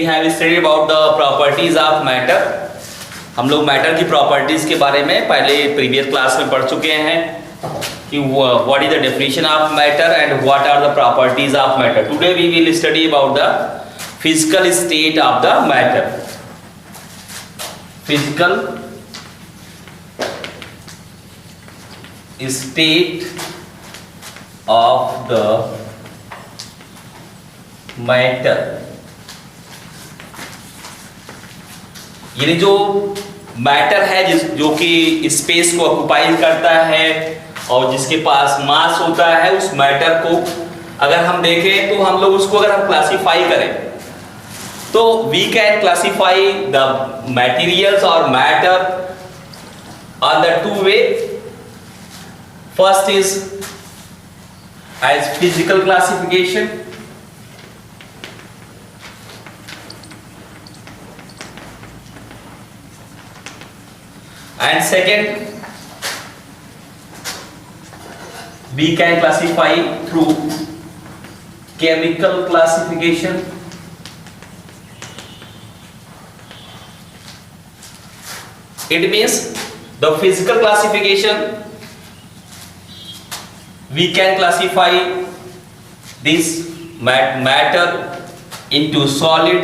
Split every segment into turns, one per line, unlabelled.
We have studied about the properties of matter. हम लोग matter की प्रॉपर्टीज के बारे में पहले प्रीवियस क्लास में पढ़ चुके हैं कि what is the definition of matter and what are the properties of matter. Today we will study about the physical state of the matter. Physical state of the matter, यानी जो matter है जो कि स्पेस को occupy करता है और जिसके पास मास होता है, उस मैटर को अगर हम देखें तो हम लोग उसको अगर हम क्लासिफाई करें तो we can classify the materials और matter on the two way. First is as physical classification and second we can classify through chemical classification. It means the physical classification we can classify this matter into solid,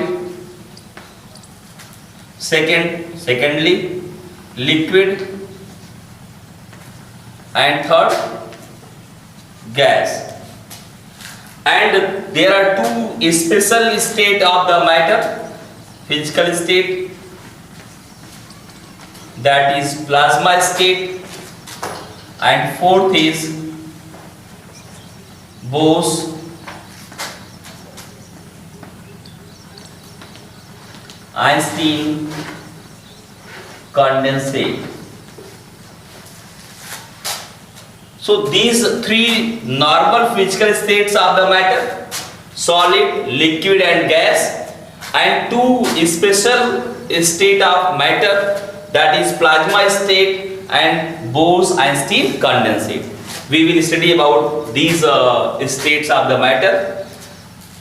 secondly liquid, and third gas. And there are two special state of the matter, physical state, that is plasma state, and fourth is Bose-Einstein condensate. So these three normal physical states of the matter, solid, liquid and gas, and two special state of matter, that is plasma state and Bose-Einstein condensate. We will study about these states of the matter.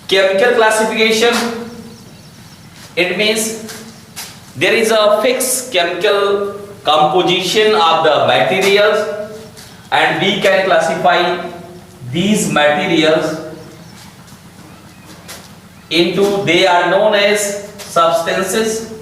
Chemical classification, it means there is a fixed chemical composition of the materials and we can classify these materials into, they are known as substances,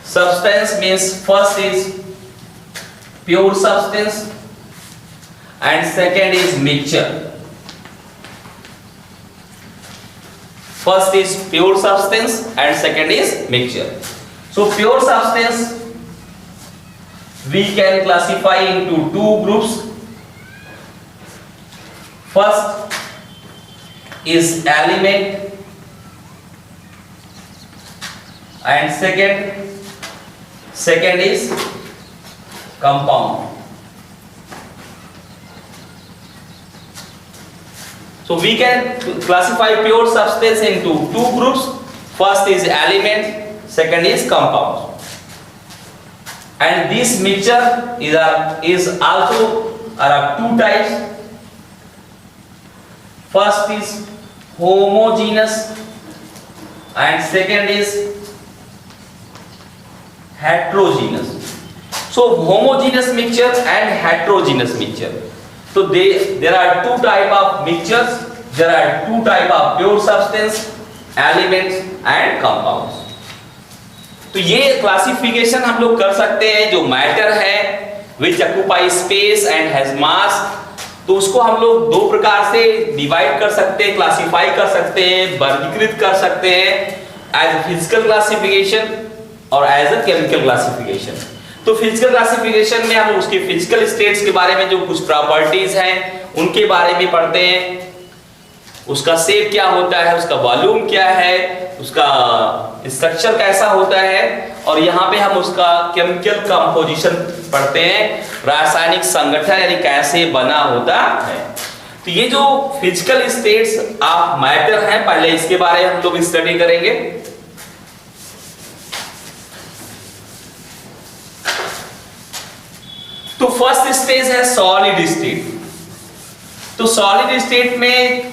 substance means first is pure substance and second is mixture. First is pure substance and second is mixture. So pure substance we can classify into two groups. First is element and second is compound. So we can classify pure substance into two groups. First is element, second is compound. And this mixture is also two types. First is homogeneous and second is heterogeneous. So homogeneous mixture and heterogeneous mixture. So there are two type of mixtures. There are two type of pure substance, elements and compounds. तो ये classification हम लोग कर सकते हैं। जो matter है which occupy space and has mass, तो उसको हम लोग दो प्रकार से डिवाइड कर सकते हैं, क्लासिफाई कर सकते हैं, वर्गीकृत कर सकते हैं, एज फिजिकल क्लासिफिकेशन और एज अ केमिकल क्लासिफिकेशन। तो फिजिकल क्लासिफिकेशन में हम उसके फिजिकल स्टेट्स के बारे में जो कुछ प्रॉपर्टीज हैं उनके बारे में पढ़ते हैं। उसका शेप क्या होता है, उसका वॉल्यूम क्या है, उसका स्ट्रक्चर कैसा होता है, और यहाँ पे हम उसका केमिकल कंपोजिशन पढ़ते हैं, रासायनिक संगठन यानी कैसे बना होता है। तो ये जो फिजिकल स्टेट्स ऑफ मैटर हैं, पहले इसके बारे में हम लोग स्टडी करेंगे। तो फर्स्ट स्टेज है सॉलिड स्टेट। तो सॉलिड स्टेट में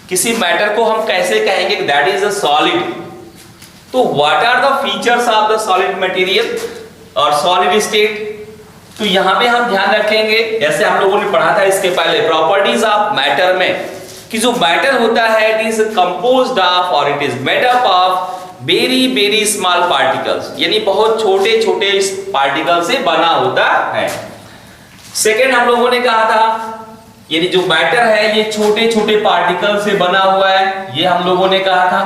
किसी मैटर को हम कैसे कहेंगे दैट इज अ सॉलिड। तो what are the features of the solid material और सॉलिड स्टेट। तो यहां पे हम ध्यान रखेंगे, जैसे हम लोगों ने पढ़ा था इसके पहले प्रॉपर्टीज ऑफ मैटर में, कि जो मैटर होता है इट इज कंपोज्ड ऑफ और it is made up of very very small particles, यानी बहुत छोटे छोटे पार्टिकल से बना होता है। सेकेंड हम लोगों ने कहा था यानी जो मैटर है ये छोटे छोटे पार्टिकल से बना हुआ है, ये हम लोगों ने कहा था।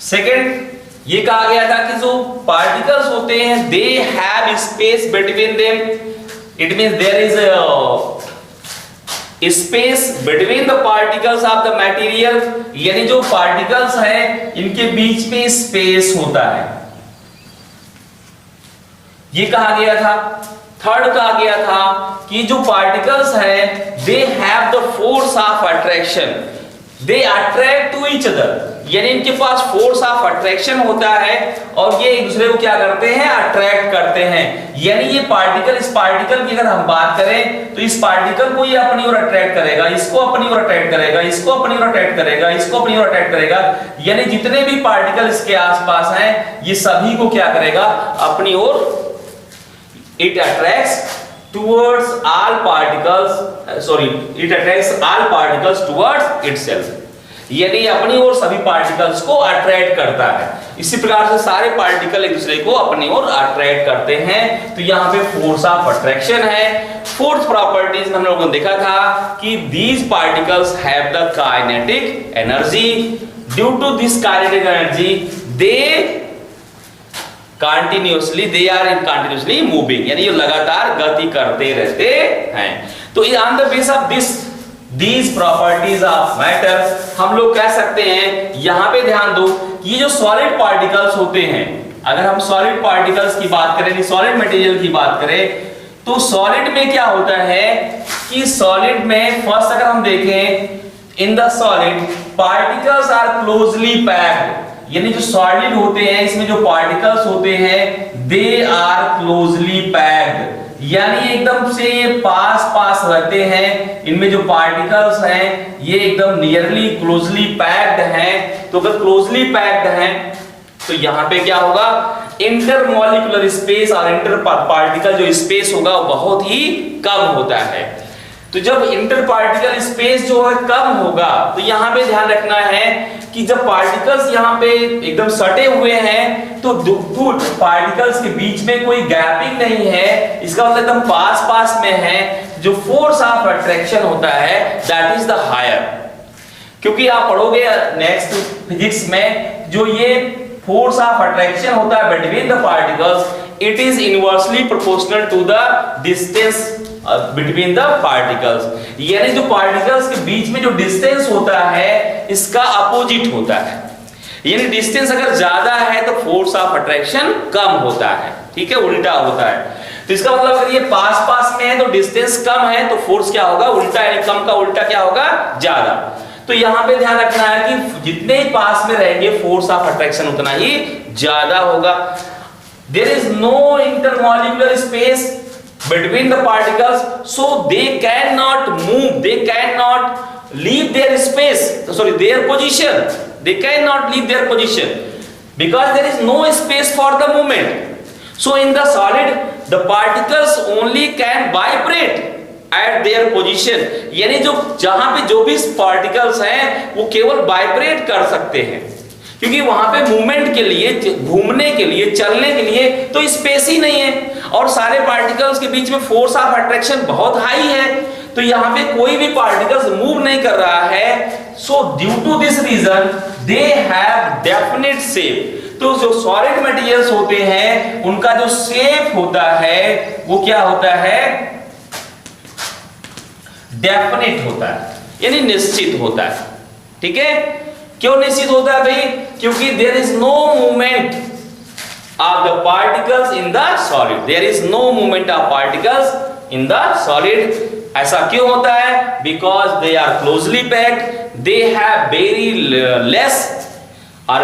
सेकेंड ये कहा गया था कि जो पार्टिकल्स होते हैं they have space between them, it means there is space between the particles of the material, यानी जो पार्टिकल्स हैं इनके बीच में स्पेस होता है, ये कहा गया था। थर्ड कहा गया था कि जो पार्टिकल्स हैं they have the force of attraction, they attract to each other, यानी इनके पास फोर्स ऑफ अट्रैक्शन होता है और ये एक दूसरे को क्या करते हैं, अट्रैक्ट करते हैं। यानी ये पार्टिकल, इस पार्टिकल की अगर हम बात करें तो इस पार्टिकल को ये अपनी ओर अट्रैक्ट करेगा, इसको अपनी ओर अट्रैक्ट करेगा, इसको अपनी ओर अट्रैक्ट करेगा, इसको अपनी ओर अट्रैक्ट करेगा, यानी जितने भी पार्टिकल इसके आसपास हैं ये सभी को क्या करेगा, अपनी ओर it attracts towards all particles, it attracts all particles towards itself, यानी अपनी ओर सभी पार्टिकल्स को अट्रैक्ट करता है। इसी प्रकार से सारे पार्टिकल एक दूसरे को अपनी ओर अट्रैक्ट करते हैं। तो यहाँ पे फोर्स ऑफ अट्रैक्शन है। फोर्थ प्रॉपर्टीज में हम लोगों ने देखा था कि these particles have the kinetic energy, due to this kinetic energy they they are in continuously moving, यानी ये लगातार गति करते रहते हैं। तो on the base of these properties of matter हम लोग कह सकते हैं, यहां पे ध्यान दो कि ये जो सॉलिड पार्टिकल्स होते हैं, अगर हम सॉलिड पार्टिकल्स की बात करें, सॉलिड मटेरियल की बात करें, तो सॉलिड में क्या होता है कि सॉलिड में फर्स्ट अगर हम देखें in the solid particles are closely packed, यानी जो सॉलिड होते हैं इसमें जो पार्टिकल्स होते हैं दे आर क्लोजली पैक्ड, यानी एकदम से ये पास पास रहते हैं। इनमें जो पार्टिकल्स हैं ये एकदम नियरली क्लोजली पैक्ड हैं। तो अगर क्लोजली पैक्ड हैं तो यहां पे क्या होगा, इंटरमॉलिक्यूलर स्पेस और इंटर पार्टिकल जो स्पेस होगा वो बहुत ही कम होता है। तो जब इंटर पार्टिकल स्पेस जो है कम होगा तो यहां पे ध्यान रखना है कि जब पार्टिकल्स यहाँ पे एकदम सटे हुए हैं तो दो पार्टिकल्स के बीच में कोई गैपिंग नहीं है, इसका मतलब एकदम पास पास में है। जो फोर्स ऑफ अट्रैक्शन होता है दैट इज द हायर, क्योंकि आप पढ़ोगे नेक्स्ट फिजिक्स में जो ये फोर्स ऑफ अट्रैक्शन होता है between the particles, it is inversely proportional to the distance between the particles, यानी जो पार्टिकल्स के बीच में जो डिस्टेंस होता है इसका अपोजिट होता है। यानी डिस्टेंस अगर ज्यादा है तो फोर्स ऑफ अट्रैक्शन कम होता है, ठीक है, उल्टा होता है। तो इसका मतलब अगर ये पास पास में है तो डिस्टेंस कम है तो फोर्स क्या होगा, उल्टा, यानी कम का उल्टा क्या होगा, ज्यादा। तो यहां पे ध्यान रखना है कि जितने ही पास में रहेंगे फोर्स ऑफ अट्रैक्शन उतना ही ज्यादा होगा। There is no intermolecular space between the particles, so they cannot move, they cannot leave their space, their position, they cannot leave their position because there is no space for the movement. So in the solid the particles only can vibrate at their position, यानी जो जहां पे जो भी particles हैं वो केवल vibrate कर सकते हैं, क्योंकि वहां पे मूवमेंट के लिए, घूमने के लिए, चलने के लिए तो स्पेस ही नहीं है और सारे पार्टिकल्स के बीच में फोर्स ऑफ अट्रैक्शन बहुत हाई है। तो यहाँ पे कोई भी पार्टिकल्स मूव नहीं कर रहा है। So due to this reason they have definite shape. तो जो सॉलिड मटेरियल्स होते हैं उनका जो शेप होता है वो क्या होता है, डेफिनेट होता है, यानी निश्चित होता है। ठीक है, क्यों निश्चित होता है भाई, क्योंकि there is no movement of the particles in the solid, there is no movement of particles in the solid। ऐसा क्यों होता है, because they are closely packed, they have very less or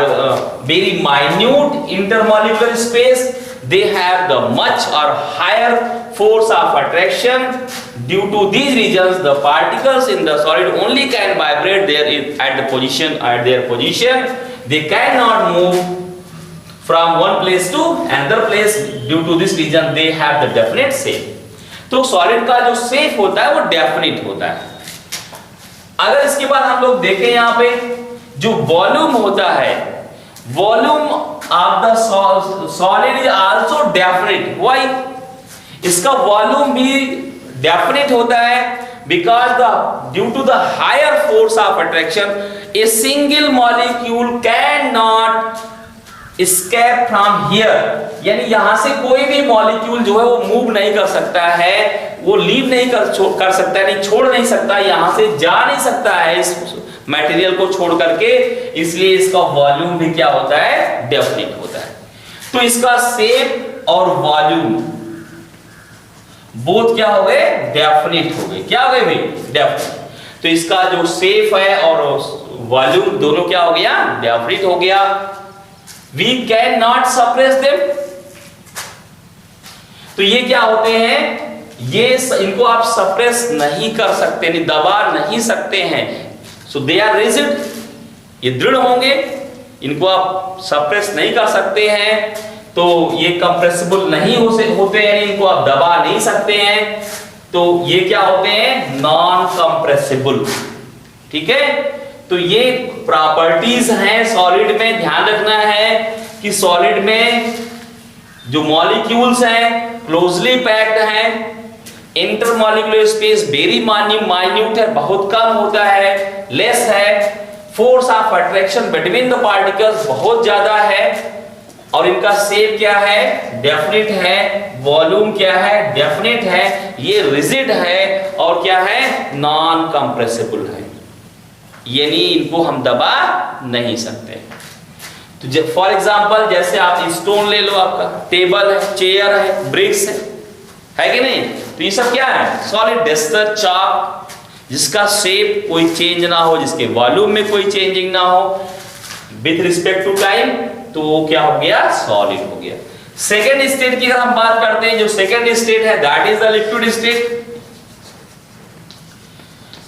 very minute intermolecular space, they have the much or higher force of attraction. Due to these reasons, the particles in the solid only can vibrate at their position. They cannot move from one place to another place. Due to this reason, they have the definite shape. तो solid का जो shape होता है वो definite होता है। अगर इसके बाद हम लोग देखें यहाँ पे जो वॉल्यूम होता है, volume of the solid is also definite. Why? इसका वॉल्यूम भी डेफिनिट होता है because due to the higher force of attraction a single molecule can not escape from here, यानी यहां से कोई भी मॉलिक्यूल जो है वो मूव नहीं कर सकता है, वो लीव नहीं कर सकता है, नहीं छोड़ नहीं सकता, यहां से जा नहीं सकता है इस मटेरियल को छोड़ करके, इसलिए इसका वॉल्यूम भी क्या होता है? डेफिनिट होता है। तो इसका शेप और वॉल्यूम बोथ क्या हो गए? डेफिनिट हो गए। क्या हो गए भाई? डेफिनिट। तो इसका जो शेप है और वॉल्यूम दोनों क्या हो गया? डेफिनिट हो गया। We cannot suppress them। तो ये क्या होते हैं? ये इनको आप सप्रेस नहीं कर सकते, नहीं दबा नहीं सकते हैं। So they are rigid, ये दृढ़ होंगे, इनको आप सप्रेस नहीं कर सकते हैं, तो ये कंप्रेसिबल नहीं होते हैं, इनको आप दबा नहीं सकते हैं, तो ये क्या होते हैं? Non compressible. ठीक है, तो ये प्रॉपर्टीज हैं सॉलिड में। ध्यान रखना है कि सॉलिड में जो मॉलिक्यूल्स हैं क्लोजली पैक्ड हैं, इंटरमॉलिक्यूलर स्पेस वेरी माइन्यूट है, बहुत कम होता है, लेस है, force of attraction between the particles बहुत ज्यादा है, और इनका शेप क्या है? डेफिनिट है। वॉल्यूम क्या है? डेफिनिट है। ये रिजिड है और क्या है? नॉन कंप्रेसिबल है, यानी इनको हम दबा नहीं सकते। तो फॉर एग्जांपल जैसे आप स्टोन ले लो, आपका टेबल है, चेयर है, ब्रिक्स है कि नहीं? तो ये सब क्या है? सॉलिड। डस्टर, चाक, जिसका शेप कोई चेंज ना हो, जिसके वॉल्यूम में कोई चेंजिंग ना हो विथ रिस्पेक्ट टू टाइम, तो वो क्या हो गया? सॉलिड हो गया। सेकेंड स्टेट की अगर हम बात करते हैं, जो सेकेंड स्टेट है that is the liquid state.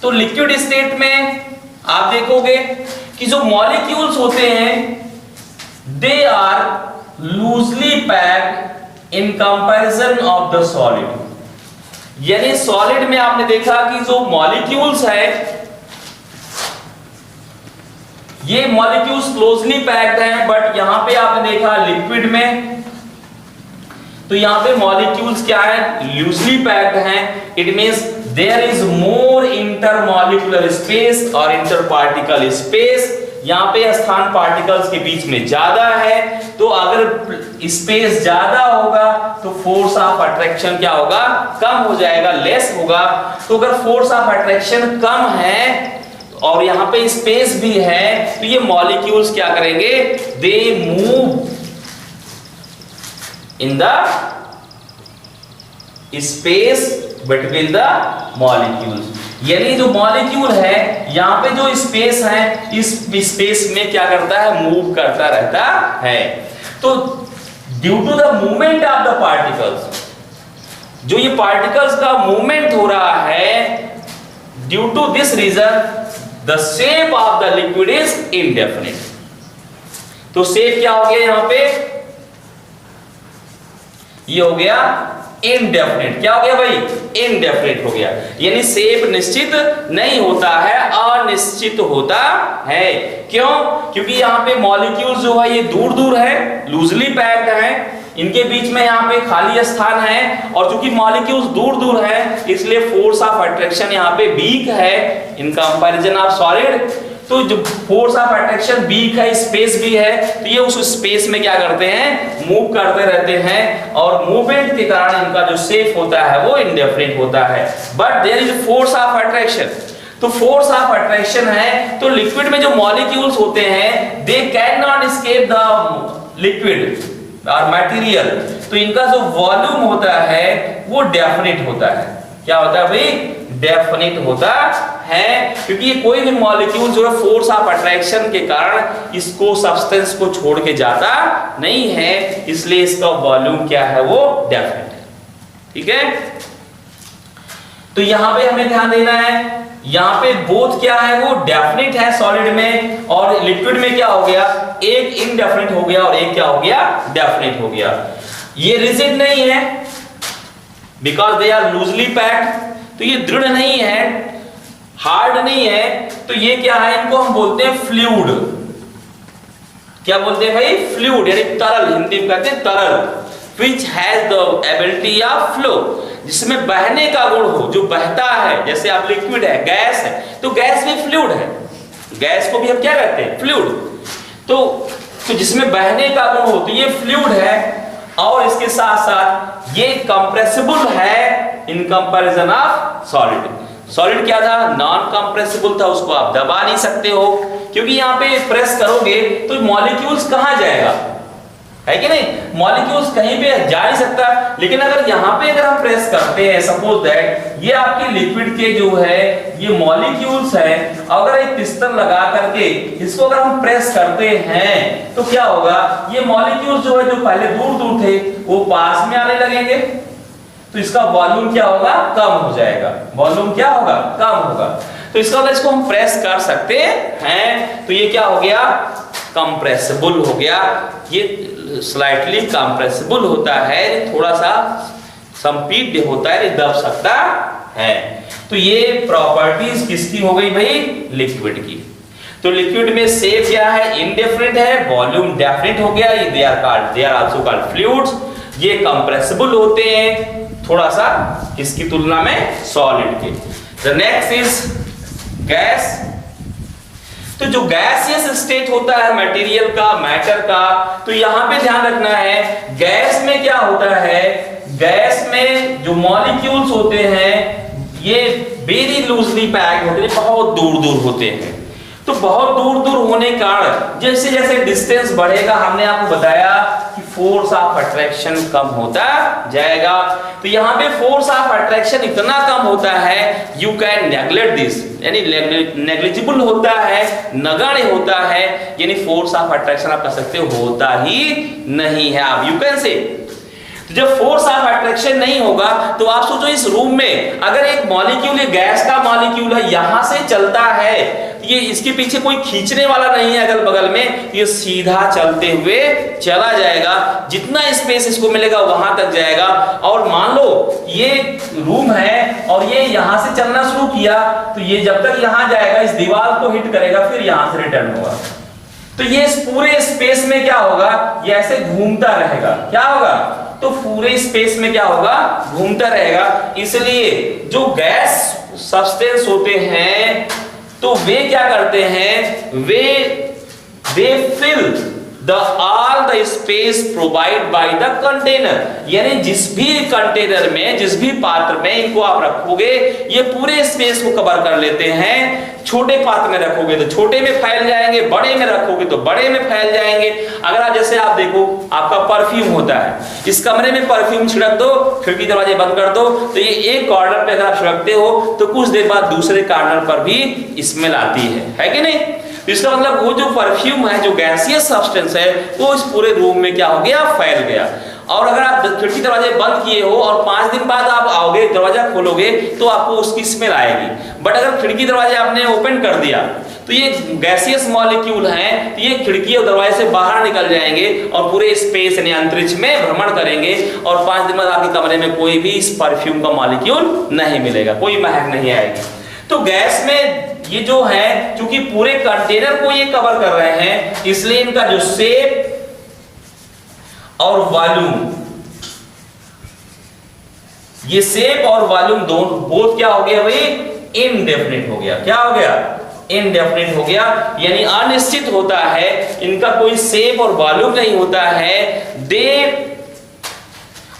तो लिक्विड स्टेट में आप देखोगे कि जो मॉलिक्यूल्स होते हैं they are loosely packed in comparison of the solid. यानी सॉलिड में आपने देखा कि जो मॉलिक्यूल्स है ये मॉलिक्यूल्स क्लोजली पैक्ड हैं, बट यहां पे आपने देखा लिक्विड में तो यहां पे मॉलिक्यूल्स क्या है? लूजली पैक्ड हैं। It means there is more intermolecular space और इंटरपार्टिकल स्पेस। यहां पे स्थान पार्टिकल्स के बीच में ज्यादा है, तो अगर स्पेस ज्यादा होगा तो फोर्स ऑफ अट्रैक्शन क्या होगा? कम हो जाएगा, लेस होगा। तो अगर फोर्स ऑफ अट्रैक्शन कम है और यहां पे स्पेस भी है, तो ये मॉलिक्यूल्स क्या करेंगे? They move in the space between the molecules. यानी जो मॉलिक्यूल है यहां पे जो स्पेस है, इस स्पेस में क्या करता है? मूव करता रहता है। तो due to the movement of the particles, जो ये पार्टिकल्स का मूवमेंट हो रहा है, due to this reason the shape of the liquid is indefinite. तो शेप क्या हो गया यहां पे? ये हो गया इनडेफिनिट। क्या हो गया भाई? इनडेफिनिट हो गया। यानी शेप निश्चित नहीं होता है, अनिश्चित होता है। क्यों? क्योंकि यहाँ पे मॉलिक्यूल जो है ये दूर दूर है, लूजली पैक्ड है, इनके बीच में यहाँ पे खाली स्थान है, और चूंकि मॉलिक्यूल्स दूर दूर है इसलिए फोर्स ऑफ अट्रैक्शन यहाँ पे वीक है इन कंपैरिजन ऑफ सॉलिड। तो जो फोर्स ऑफ अट्रैक्शन वीक है, स्पेस भी है, तो ये उस स्पेस में क्या करते हैं? मूव करते रहते हैं, और मूवमेंट के कारण इनका जो शेप होता है वो इनडेफिनिट होता है। But there is force of attraction. तो फोर्स ऑफ अट्रैक्शन है, तो लिक्विड में जो मॉलिक्यूल्स होते हैं they can not escape the liquid और मटेरियल, तो इनका जो वॉल्यूम होता है वो डेफिनिट होता है। क्या होता है भाई? डेफिनिट होता है, क्योंकि ये कोई भी मॉलिक्यूल जो है फोर्स ऑफ अट्रैक्शन के कारण इसको सब्सटेंस को छोड़ के जाता नहीं है, इसलिए इसका वॉल्यूम क्या है, वो डेफिनेट है। ठीक है, तो यहां पे हमें ध्यान देना है, यहां पे बोथ क्या है, वो डेफिनेट है सॉलिड में, और लिक्विड में क्या हो गया, एक इनडेफिनेट हो गया और एक क्या हो गया, डेफिनेट हो गया। ये रिजिड नहीं है because they are loosely packed, तो ये दृढ़ नहीं है, हार्ड नहीं है, तो ये क्या है, इनको हम बोलते हैं फ्लूइड। क्या बोलते हैं भाई, फ्लूइड यानी तरल, हिंदी में कहते हैं तरल, which has the ability of flow, जिसमें बहने का गुण हो, जो बहता है, जैसे आप लिक्विड है, गैस है, तो गैस भी फ्लूइड है, गैस को भी हम क्या कहते हैं, फ्लूइड। तो जिसमें बहने का गुण हो, तो ये फ्लूइड है, और इसके साथ साथ ये कंप्रेसिबल है इन कंपैरिजन ऑफ सॉलिड। सॉलिड क्या था, नॉन कंप्रेसिबल था, उसको आप दबा नहीं सकते हो, क्योंकि यहाँ पे प्रेस करोगे तो मॉलिक्यूल्स कहां जाएगा, है कि नहीं, मॉलिक्यूल्स कहीं पे जा नहीं सकता। लेकिन अगर यहाँ पे अगर हम प्रेस करते हैं, सपोज दैट ये आपके लिक्विड के जो है ये मॉलिक्यूल्स हैं, अगर एक पिस्टन लगा करके इसको अगर हम प्रेस करते हैं तो क्या होगा, ये मॉलिक्यूल्स जो है जो पहले दूर दूर थे वो पास में आने लगेंगे, तो इसका वॉल्यूम क्या होगा, कम हो जाएगा, वॉल्यूम क्या होगा, कम होगा। तो इसका मतलब इसको हम प्रेस कर सकते हैं, तो ये क्या हो गया, कंप्रेसिबल हो गया, ये स्लाइटली कंप्रेसिबल होता है, थोड़ा सा संपीड्य होता है, दब सकता है। तो ये प्रॉपर्टीज किसकी हो गई भाई, लिक्विड की। तो लिक्विड में शेप क्या है, इनडेफिनिट है, वॉल्यूम डेफिनिट हो गया, ये they are also called fluids, ये कंप्रेसिबल होते हैं थोड़ा सा किसकी तुलना में, सॉलिड के। The next is gas. तो जो गैसियस स्टेट होता है मटेरियल का, मैटर का, तो यहां पे ध्यान रखना है, गैस में क्या होता है, गैस में जो मॉलिक्यूल्स होते हैं ये वेरी लूजली पैक्ड होते हैं, बहुत दूर दूर होते हैं। तो बहुत दूर दूर होने के कारण जैसे जैसे डिस्टेंस बढ़ेगा, हमने आपको बताया कि फोर्स ऑफ अट्रैक्शन कम होता जाएगा। तो यहाँ पे फोर्स ऑफ अट्रैक्शन इतना कम होता है, यू कैन नेग्लेक्ट दिस, यानी नेग्लिजिबल होता है, नगण्य होता है, यानी फोर्स ऑफ अट्रैक्शन आप कह सकते हो होता ही नहीं है, आप यू कैन से। तो जब फोर्स ऑफ अट्रैक्शन नहीं होगा तो आप सोचो इस रूम में अगर एक मॉलिक्यूल, ये गैस का मॉलिक्यूल है, यहां से चलता है, ये इसके पीछे कोई खींचने वाला नहीं है अगल बगल में, ये सीधा चलते हुए चला जाएगा, जितना स्पेस इसको मिलेगा वहां तक जाएगा। और मान लो ये रूम है और ये यहां से चलना शुरू किया, तो ये जब तक यहां जाएगा इस दीवार को हिट करेगा, फिर यहां से रिटर्न होगा, तो ये इस पूरे स्पेस में क्या होगा, ये ऐसे घूमता रहेगा, क्या होगा, तो पूरे स्पेस में क्या होगा, घूमता रहेगा। इसलिए जो गैस सब्सटेंस होते हैं तो वे क्या करते हैं, वे fill the all the space provide by the container, यानी जिस भी कंटेनर में, जिस भी पात्र में इनको आप रखोगे ये पूरे स्पेस को कवर कर लेते हैं। छोटे पात्र में रखोगे तो छोटे में फैल जाएंगे, बड़े में रखोगे तो बड़े में फैल जाएंगे। अगर आप जैसे आप देखो आपका परफ्यूम होता है, इस कमरे में परफ्यूम छिड़क दो, खिड़की दरवाजे बंद कर दो, तो ये एक कॉर्नर पे अगर आप छिड़कते हो तो कुछ देर बाद दूसरे कॉर्नर पर भी स्मेल आती है कि नहीं। तो इसका मतलब वो जो परफ्यूम है, जो गैसियस सब्सटेंस है, वो इस पूरे रूम में क्या हो गया, फैल गया। और अगर आप खिड़की दरवाजे बंद किए हो और 5 दिन बाद आप आओगे, दरवाजा खोलोगे, तो आपको उसकी स्मेल आएगी। बट अगर खिड़की दरवाजे आपने ओपन कर दिया तो ये गैसियस मॉलिक्यूल हैं, तो ये खिड़की और दरवाजे से बाहर निकल जाएंगे और पूरे स्पेस यानी अंतरिक्ष में भ्रमण करेंगे, और 5 दिन बाद आपके कमरे में कोई भी इस परफ्यूम का मॉलिक्यूल नहीं मिलेगा, कोई महक नहीं आएगी। तो गैस में ये जो है, चूंकि पूरे कंटेनर को ये कवर कर रहे हैं, इसलिए इनका जो शेप और वॉल्यूम, ये शेप और वॉल्यूम दोनों बोथ क्या हो गया भाई, इनडेफिनिट हो गया। क्या हो गया, इनडेफिनिट हो गया, यानी अनिश्चित होता है, इनका कोई शेप और वॉल्यूम नहीं होता है। They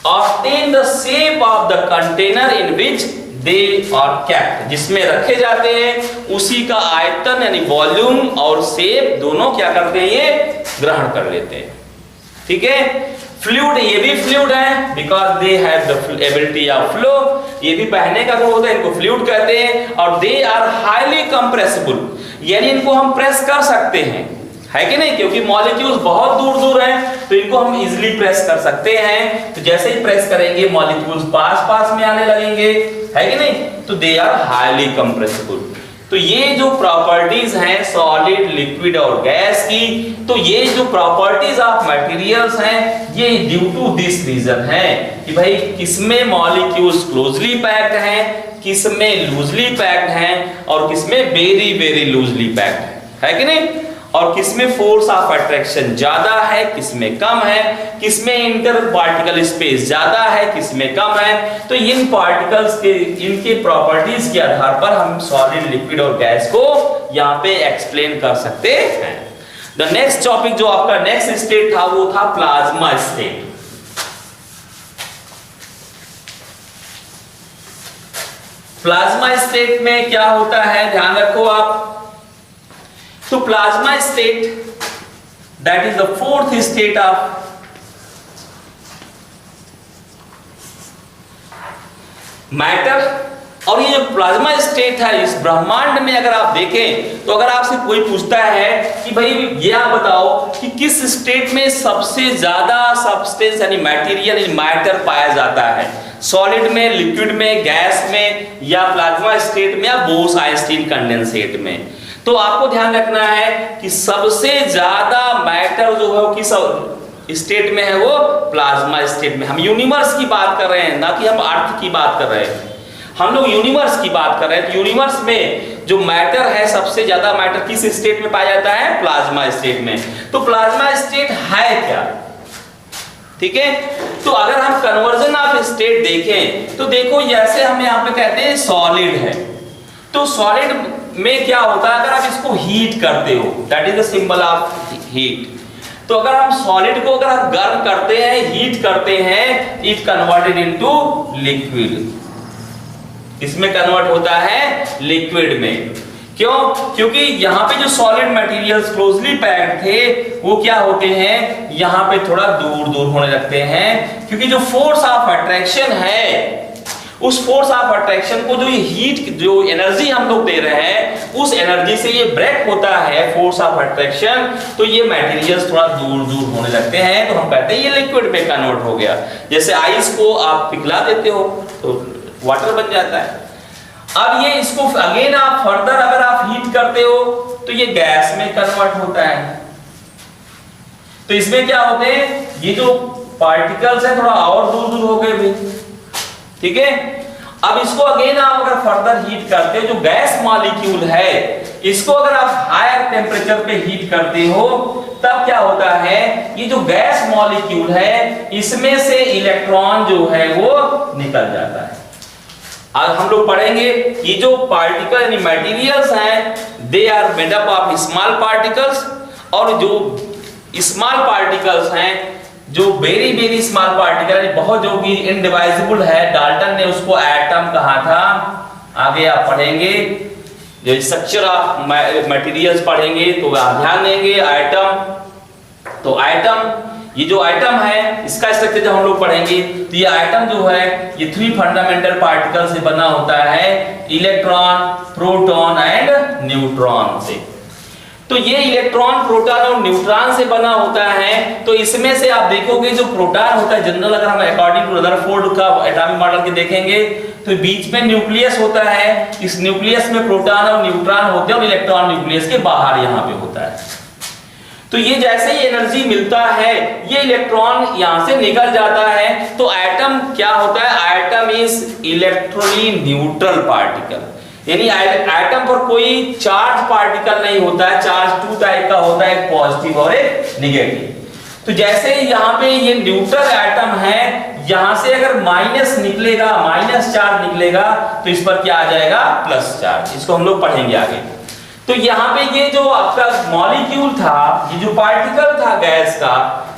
obtain the shape of the container in which they are kept, जिसमें रखे जाते हैं उसी का आयतन यानी वॉल्यूम और शेप दोनों क्या करते हैं, ये ग्रहण कर लेते हैं। ठीक है, फ्लूइड, ये भी फ्लूइड है because they have the ability of flow. ये भी बहने का गुण होता है, इनको फ्लूइड कहते हैं। और दे आर हाईली कंप्रेसिबल, यानी इनको हम प्रेस कर सकते हैं, है कि नहीं, क्योंकि मॉलिक्यूल्स बहुत दूर दूर हैं तो इनको हम इजीली प्रेस कर सकते हैं। तो जैसे ही प्रेस करेंगे मॉलिक्यूल्स पास पास में आने लगेंगे, है कि नहीं, तो दे आर हाईली कंप्रेसिबल। तो ये जो प्रॉपर्टीज हैं सॉलिड, लिक्विड और गैस की, तो ये जो प्रॉपर्टीज ऑफ मटेरियल्स हैं ये ड्यू टू दिस रीजन है कि भाई किसमें मॉलिक्यूल्स क्लोजली पैक्ड हैं, किसमें लूजली पैक्ड हैं और किसमें वेरी वेरी लूजली पैक्ड है कि नहीं, और किसमें फोर्स ऑफ अट्रैक्शन ज्यादा है, किसमें कम है, किसमें इंटर पार्टिकल स्पेस ज्यादा है, किसमें कम है। तो इन पार्टिकल्स के इनके प्रॉपर्टीज के आधार पर हम सॉलिड, लिक्विड और गैस को यहां पे एक्सप्लेन कर सकते हैं। द नेक्स्ट टॉपिक जो आपका नेक्स्ट स्टेट था वो था प्लाज्मा स्टेट। प्लाज्मा स्टेट में क्या होता है ध्यान रखो आप। तो plasma state that is the fourth state of matter. और ये जो प्लाज्मा स्टेट है इस ब्रह्मांड में अगर आप देखें तो अगर आपसे कोई पूछता है कि भाई ये आप बताओ कि किस स्टेट में सबसे ज्यादा सब्सटेंस यानी मटेरियल यानी मैटर पाया जाता है, सॉलिड में, लिक्विड में, गैस में या प्लाज्मा स्टेट में या बोस-आइंस्टीन कंडेंसेट में, तो आपको ध्यान रखना है कि सबसे ज्यादा मैटर जो है वो किस स्टेट में है, वो प्लाज्मा स्टेट में। हम यूनिवर्स की बात कर रहे हैं ना कि हम अर्थ की बात कर रहे हैं, हम लोग यूनिवर्स की बात कर रहे हैं। यूनिवर्स में जो मैटर है सबसे ज्यादा मैटर किस स्टेट में पाया जाता है, प्लाज्मा स्टेट में। तो प्लाज्मा स्टेट है क्या, ठीक है। तो अगर हम कन्वर्जन ऑफ स्टेट देखें तो देखो जैसे हम यहाँ पे कहते हैं सॉलिड है, तो सॉलिड में क्या होता है अगर आप इसको हीट करते हो, that is the symbol of heat. तो अगर हम सॉलिड को अगर हम गर्म करते हैं, हीट करते हैं, इट कन्वर्टेड इनटू लिक्विड, इसमें कन्वर्ट होता है लिक्विड में। क्यों? क्योंकि यहाँ पे जो सॉलिड मटेरियल्स क्लोजली पैक्ड थे वो क्या होते हैं, यहाँ पे थोड़ा दूर दूर होने लगते हैं, क्योंकि जो फोर्स ऑफ अट्रैक्शन है उस फोर्स ऑफ अट्रैक्शन को जो ये हीट जो एनर्जी हम लोग दे रहे हैं उस एनर्जी से ये ब्रेक होता है फोर्स ऑफ अट्रैक्शन, तो ये मटेरियल्स थोड़ा दूर दूर होने लगते हैं, तो हम कहते हैं ये लिक्विड में कन्वर्ट हो गया। जैसे आइस को आप पिघला देते हो तो वाटर बन जाता है। अब ये इसको अगेन आप फर्दर अगर आप हीट करते हो तो ये गैस में कन्वर्ट होता है। तो इसमें क्या होते हैं, ये जो पार्टिकल्स है थोड़ा और दूर दूर हो गए भाई, ठीक है। अब इसको अगेन आप अगर फर्दर हीट करते हो, जो गैस मॉलिक्यूल है इसको अगर आप हायर टेम्परेचर पे हीट करते हो तब क्या होता है, ये जो गैस मॉलिक्यूल है इसमें से इलेक्ट्रॉन जो है वो निकल जाता है। आज हम लोग पढ़ेंगे ये जो पार्टिकल यानी मटेरियल्स हैं they are made up of small particles, और जो स्मॉल पार्टिकल्स हैं जो वेरी वेरी स्मॉल पार्टिकल बहुत जो कि इनडिवाइजिबल है, डाल्टन ने उसको एटम कहा था। आगे आप पढ़ेंगे जो स्ट्रक्चर ऑफ मटेरियल्स पढ़ेंगे तो आप ध्यान देंगे एटम। तो एटम, ये जो एटम है इसका स्ट्रक्चर जब हम लोग पढ़ेंगे तो ये एटम जो है ये 3 फंडामेंटल पार्टिकल से बना होता है, इलेक्ट्रॉन, प्रोटॉन एंड न्यूट्रॉन से। तो ये इलेक्ट्रॉन, प्रोटॉन और न्यूट्रॉन से बना होता है। तो इसमें से आप देखोगे जो प्रोटॉन होता है जनरल, अगर हम अकॉर्डिंग टू रदरफोर्ड का एटॉमिक मॉडल के देखेंगे तो बीच में न्यूक्लियस होता है, इस न्यूक्लियस में प्रोटॉन और न्यूट्रॉन होते हैं और इलेक्ट्रॉन न्यूक्लियस के बाहर यहाँ पे होता है। तो ये जैसे ही एनर्जी मिलता है ये इलेक्ट्रॉन यहां से निकल जाता है। तो एटम क्या होता है, एटम इज इलेक्ट्रॉनली न्यूट्रल पार्टिकल, यानी एटम पर कोई चार्ज पार्टिकल नहीं होता है, चार्ज 2 टाइप का होता है, एक पॉजिटिव और एक नेगेटिव। तो जैसे यहाँ पे ये न्यूट्रल एटम है, यहां से अगर माइनस निकलेगा, माइनस चार्ज निकलेगा तो इस पर क्या आ जाएगा, प्लस चार्ज। इसको हम लोग पढ़ेंगे आगे। तो यहाँ पे ये जो आपका मॉलिक्यूल था, ये जो पार्टिकल था गैस का,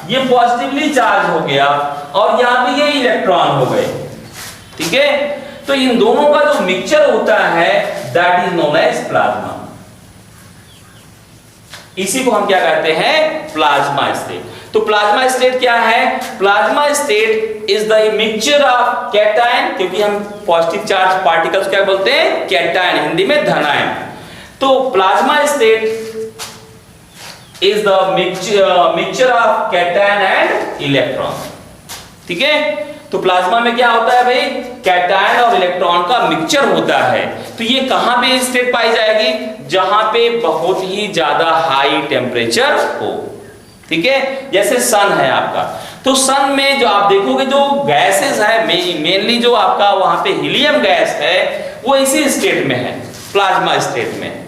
ये पॉजिटिवली चार्ज हो गया और यहाँ पे ये इलेक्ट्रॉन हो गए, ठीक है। तो इन दोनों का जो मिक्सचर होता है that is known as plasma. इसी को हम क्या कहते हैं, प्लाज्मा स्टेट। तो प्लाज्मा स्टेट क्या है? Plasma state is the mixture of cation, क्योंकि हम पॉजिटिव चार्ज पार्टिकल्स क्या बोलते हैं? कैटायन, हिंदी में धनायन। तो plasma state is the mixture of cation and electron. ठीक है, तो प्लाज्मा में क्या होता है भाई? कैटायन और इलेक्ट्रॉन का मिक्सचर होता है। तो ये कहां पे स्टेट पाई जाएगी? जहां पे बहुत ही ज्यादा हाई टेम्परेचर हो। ठीक है, जैसे सन है आपका, तो सन में जो आप देखोगे जो गैसेस है, मेनली जो आपका वहां पे हीलियम गैस है, वो इसी स्टेट में है, प्लाज्मा स्टेट में।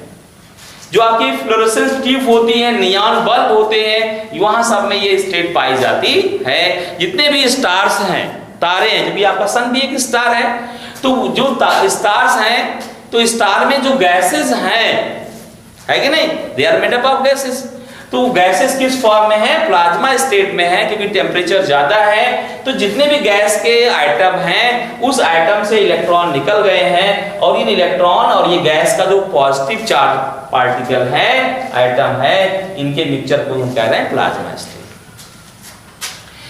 जो आपकी फ्लोरोसेंस ट्यूब होती है, नियॉन बल्ब होते हैं, वहां सब में ये स्टेट पाई जाती है। जितने भी स्टार्स हैं, तारे हैं, जब भी आपका सन भी एक स्टार है, तो जो स्टार्स हैं, तो स्टार में जो गैसेस हैं, है कि नहीं? They are made up of gases. तो गैसेस किस फॉर्म में है? प्लाज्मा स्टेट में है, क्योंकि टेम्परेचर ज्यादा है। तो जितने भी गैस के आइटम हैं, उस आइटम से इलेक्ट्रॉन निकल गए हैं, और इन इलेक्ट्रॉन और ये गैस का जो पॉजिटिव चार्ज पार्टिकल है, आइटम है, इनके मिक्सचर को हम कह रहे हैं प्लाज्मा स्टेट।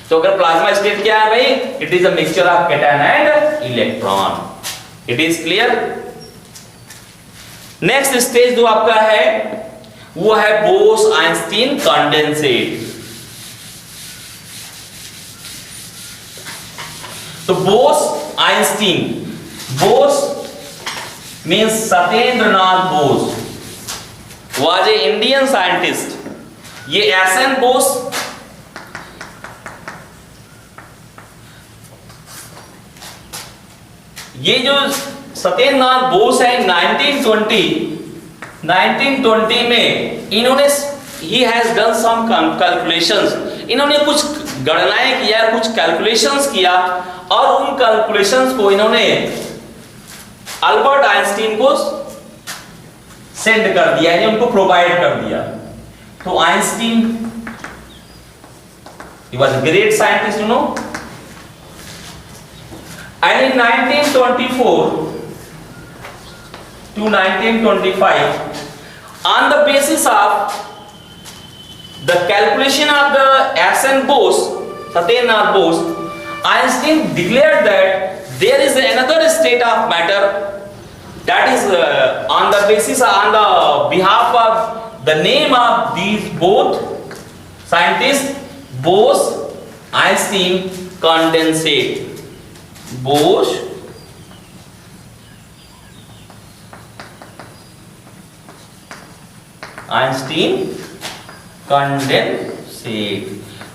तो अगर प्लाज्मा स्टेट क्या है भाई? It is a mixture of cation and electron. It is clear? Next stage जो आपका है वो है बोस-आइंस्टीन कंडेंसेट। तो Bose-Einstein, Bose means Satyendranath Bose was a Indian scientist. ये एस.एन. बोस ये जो सत्येंद्रनाथ बोस है 1920 में इन्होंने he has done some calculations, इन्होंने कुछ गणनाएं किया, कुछ कैलकुलेशंस किया, और उन कैलकुलेशंस को इन्होंने अल्बर्ट आइंस्टीन को सेंड कर दिया, यानी उनको प्रोवाइड कर दिया। तो Einstein he was a great scientist, you know, and in 1924 to 1925, on the basis of the calculation of the S.N. Bose, Satyendranath Bose, Einstein declared that there is another state of matter that is on the basis, on the behalf of the name of these both scientists, Bose, Einstein condensate. Bose Einstein condensate,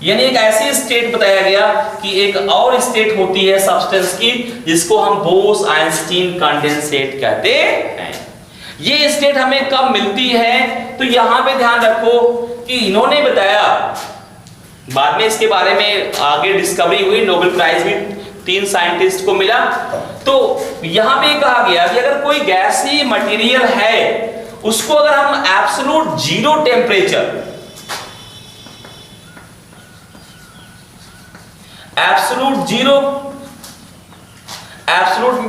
यानी एक ऐसी state बताया गया कि एक और state होती है सब्सटेंस की, जिसको हम बोस आइंस्टीन कंडेंसेट कहते हैं। ये स्टेट हमें कब मिलती है? तो यहां पे ध्यान रखो कि इन्होंने बताया, बाद में इसके बारे में आगे डिस्कवरी हुई, नोबेल प्राइज भी 3 साइंटिस्ट को मिला। तो यहां पे कहा गया कि अगर कोई गैसीय मटेरियल है, उसको अगर हम absolute zero temperature, absolute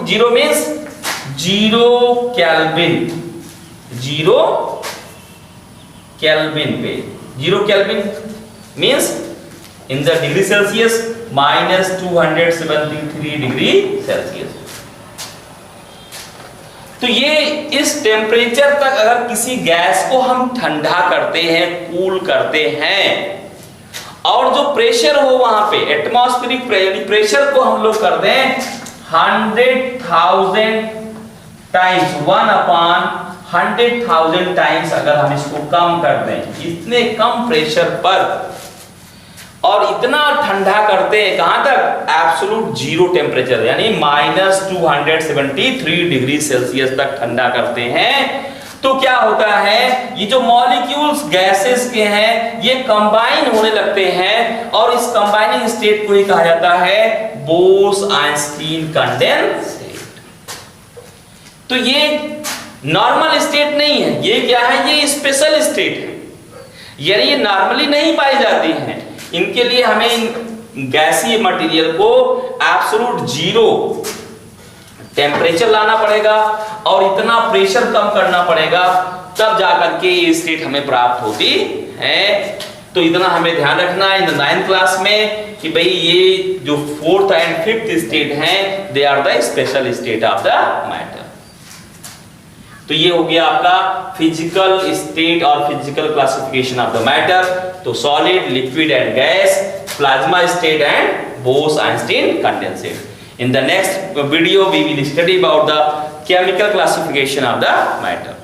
zero means zero kelvin पे, zero kelvin means in the degree Celsius -273 degree Celsius. तो ये इस टेम्परेचर तक अगर किसी गैस को हम ठंडा करते हैं, कूल करते हैं, और जो प्रेशर हो वहां पे एटमॉस्फेरिक प्रेशर को हम लोग कर दें 100,000 टाइम्स, 1/100,000 टाइम्स, अगर हम इसको कम कर दें इतने कम प्रेशर पर, और इतना ठंडा करते हैं कहां तक? एब्सोल्यूट जीरो टेम्परेचर, यानी -273 डिग्री सेल्सियस तक ठंडा करते हैं। तो क्या होता है? ये जो मॉलिक्यूल्स गैसेस के हैं, ये कंबाइन होने लगते हैं, और इस कंबाइनिंग स्टेट को ही कहा जाता है बोस-आइंस्टीन कंडेंसेट। तो ये नॉर्मल स्टेट नहीं है, ये क्या है? ये स्पेशल स्टेट है, यानी ये नॉर्मली नहीं पाई जाती हैं। इनके लिए हमें गैसीय मटेरियल को एब्सोल्यूट जीरो टेम्परेचर लाना पड़ेगा, और इतना प्रेशर कम करना पड़ेगा, तब जाकर के ये स्टेट हमें प्राप्त होती है। तो इतना हमें ध्यान रखना है इन द 9th क्लास में कि भाई ये जो 4th एंड 5th स्टेट हैं, they are the special state of the matter. तो ये हो गया आपका फिजिकल स्टेट और physical classification of the matter. तो solid, liquid and gas, plasma state and Bose Einstein condensate. In the next video we will study about the chemical classification of the matter.